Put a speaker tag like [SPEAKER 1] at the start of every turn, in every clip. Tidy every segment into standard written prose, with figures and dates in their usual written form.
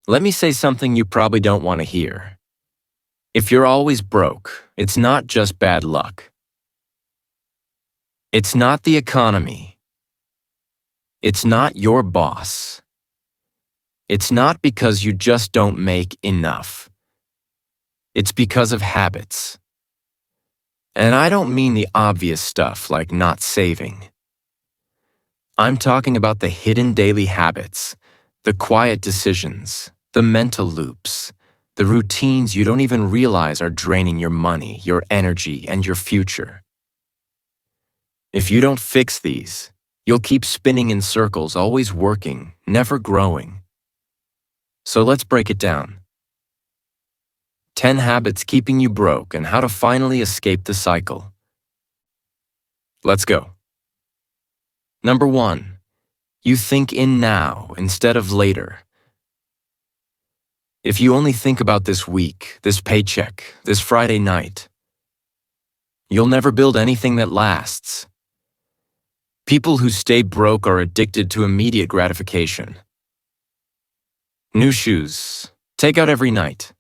[SPEAKER 1] Let me say something you probably don't want to hear. If you're always broke, it's not just bad luck. It's not the economy. It's not your boss. It's not because you just don't make enough. It's because of habits. And I don't mean the obvious stuff like not saving. I'm talking about the hidden daily habits, the quiet decisions, the mental loops, the routines you don't even realize are draining your money, your energy, and your future. If you don't fix these, you'll keep spinning in circles, always working, never growing. So let's break it down. 10 habits keeping you broke and how to finally escape the cycle. Let's go. Number 1, you think in now instead of later. If you only think about this week, this paycheck, this Friday night, you'll never build anything that lasts. People who stay broke are addicted to immediate gratification. New shoes, take out every night.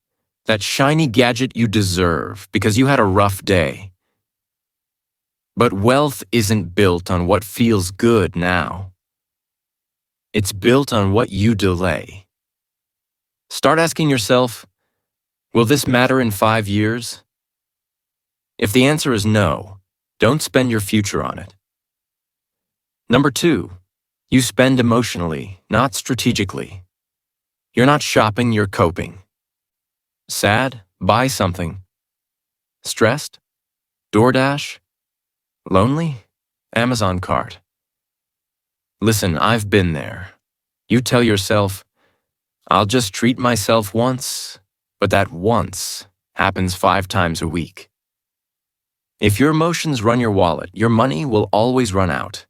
[SPEAKER 1] That shiny gadget you deserve because you had a rough day. But wealth isn't built on what feels good now. It's built on what you delay. Start asking yourself, will this matter in 5 years? If the answer is no, don't spend your future on it. Number 2, you spend emotionally, not strategically. You're not shopping, you're coping. Sad? Buy something. Stressed? DoorDash? Lonely? Amazon cart. Listen, I've been there. You tell yourself, I'll just treat myself once, but that once happens 5 times a week. If your emotions run your wallet, your money will always run out.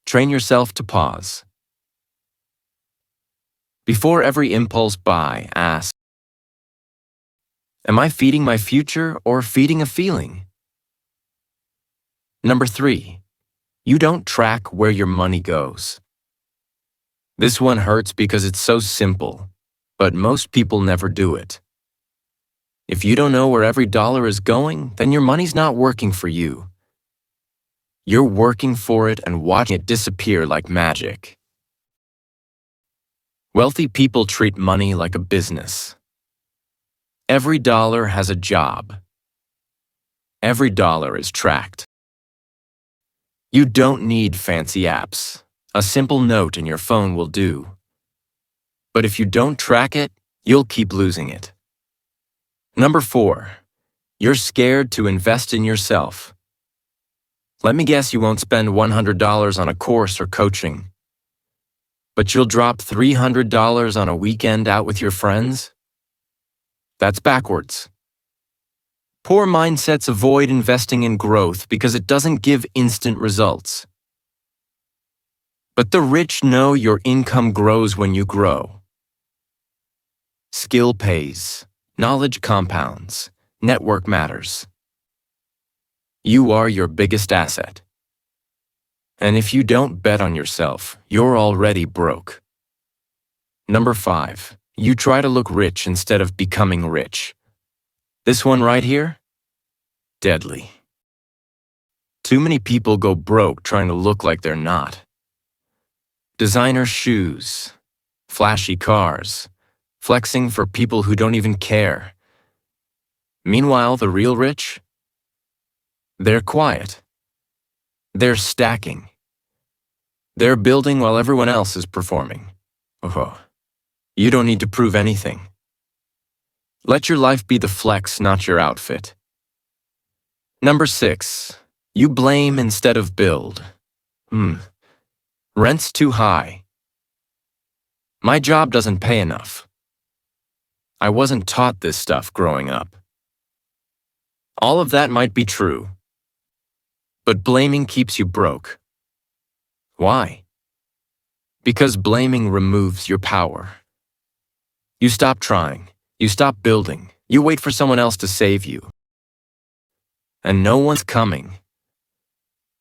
[SPEAKER 1] Train yourself to pause. Before every impulse buy, ask, am I feeding my future or feeding a feeling? Number 3, you don't track where your money goes. This one hurts because it's so simple, but most people never do it. If you don't know where every dollar is going, then your money's not working for you. You're working for it and watching it disappear like magic. Wealthy people treat money like a business. Every dollar has a job. Every dollar is tracked. You don't need fancy apps. A simple note in your phone will do. But if you don't track it, you'll keep losing it. Number 4, you're scared to invest in yourself. Let me guess you won't spend $100 on a course or coaching. But you'll drop $300 on a weekend out with your friends? That's backwards. Poor mindsets avoid investing in growth because it doesn't give instant results. But the rich know your income grows when you grow. Skill pays, knowledge compounds, network matters. You are your biggest asset. And if you don't bet on yourself, you're already broke. Number 5, you try to look rich instead of becoming rich. This one right here? Deadly. Too many people go broke trying to look like they're not. Designer shoes, flashy cars, flexing for people who don't even care. Meanwhile, the real rich? They're quiet. They're stacking. They're building while everyone else is performing. Oh, you don't need to prove anything. Let your life be the flex, not your outfit. Number 6, you blame instead of build. Rent's too high. My job doesn't pay enough. I wasn't taught this stuff growing up. All of that might be true. But blaming keeps you broke. Why? Because blaming removes your power. You stop trying. You stop building. You wait for someone else to save you. And no one's coming.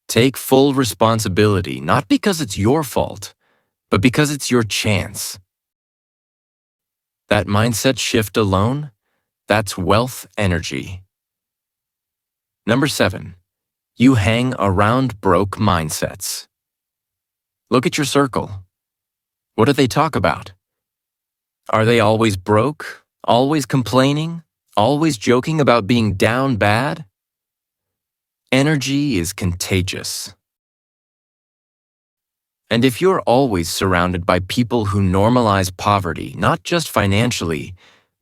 [SPEAKER 1] Take full responsibility, not because it's your fault, but because it's your chance. That mindset shift alone, that's wealth energy. Number 7, you hang around broke mindsets. Look at your circle. What do they talk about? Are they always broke? Always complaining? Always joking about being down bad? Energy is contagious. And if you're always surrounded by people who normalize poverty, not just financially,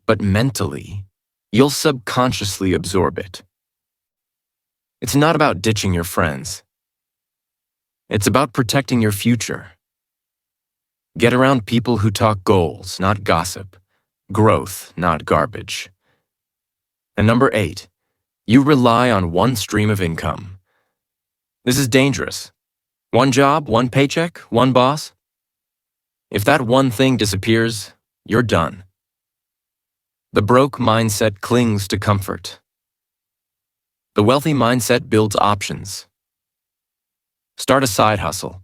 [SPEAKER 1] but mentally, you'll subconsciously absorb it. It's not about ditching your friends. It's about protecting your future. Get around people who talk goals, not gossip, growth, not garbage. And number 8, you rely on one stream of income. This is dangerous. One job, one paycheck, one boss. If that one thing disappears, you're done. The broke mindset clings to comfort. The wealthy mindset builds options. Start a side hustle.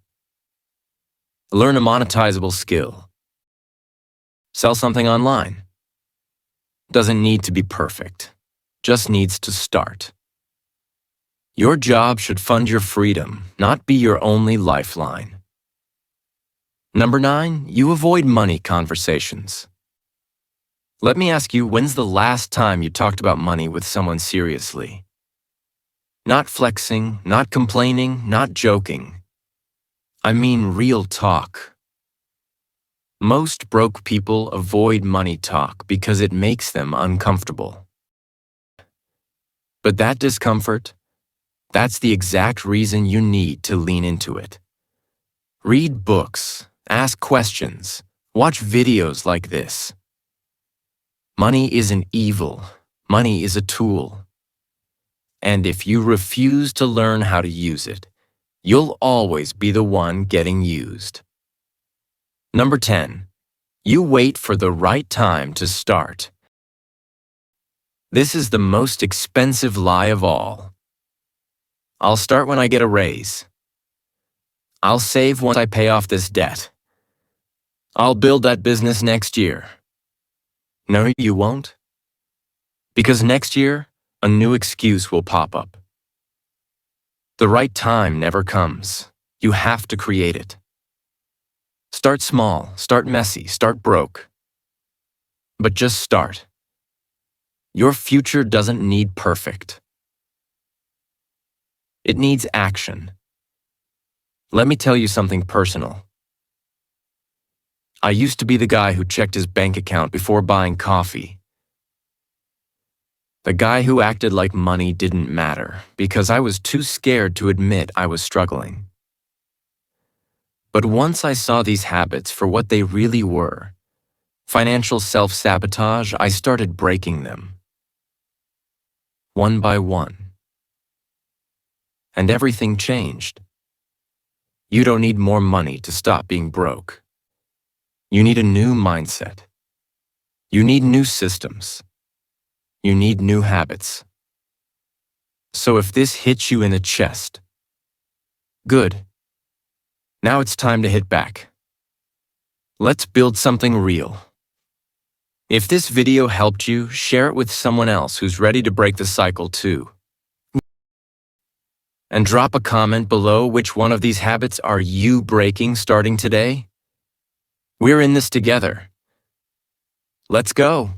[SPEAKER 1] Learn a monetizable skill. Sell something online. Doesn't need to be perfect, just needs to start. Your job should fund your freedom, not be your only lifeline. Number 9, you avoid money conversations. Let me ask you, when's the last time you talked about money with someone seriously? Not flexing, not complaining, not joking. I mean real talk. Most broke people avoid money talk because it makes them uncomfortable. But that discomfort, that's the exact reason you need to lean into it. Read books, ask questions, watch videos like this. Money isn't evil. Money is a tool. And if you refuse to learn how to use it, you'll always be the one getting used. Number 10, you wait for the right time to start. This is the most expensive lie of all. I'll start when I get a raise. I'll save once I pay off this debt. I'll build that business next year. No, you won't. Because next year, a new excuse will pop up. The right time never comes. You have to create it. Start small, start messy, start broke. But just start. Your future doesn't need perfect. It needs action. Let me tell you something personal. I used to be the guy who checked his bank account before buying coffee. The guy who acted like money didn't matter because I was too scared to admit I was struggling. But once I saw these habits for what they really were, financial self-sabotage, I started breaking them. One by one. And everything changed. You don't need more money to stop being broke. You need a new mindset. You need new systems. You need new habits. So if this hits you in the chest, good. Now it's time to hit back. Let's build something real. If this video helped you, share it with someone else who's ready to break the cycle too. And drop a comment below which one of these habits are you breaking starting today. We're in this together. Let's go.